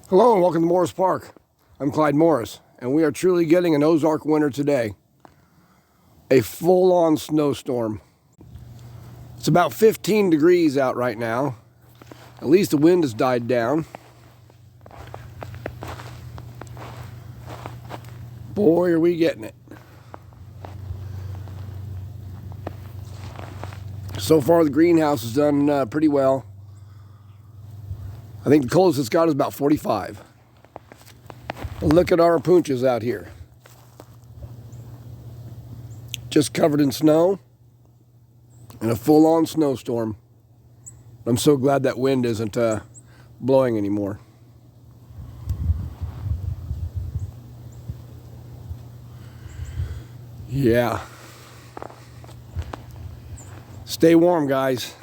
Hello and welcome to Morris Park. I'm Clyde Morris, and we are truly getting an Ozark winter today. A full-on snowstorm. It's about 15 degrees out right now. At least the wind has died down. Boy, are we getting it. So far the greenhouse has done pretty well. I think the coldest it's got is about 45. But look at our punches out here. Just covered in snow and a full-on snowstorm. I'm so glad that wind isn't blowing anymore. Yeah. Stay warm, guys.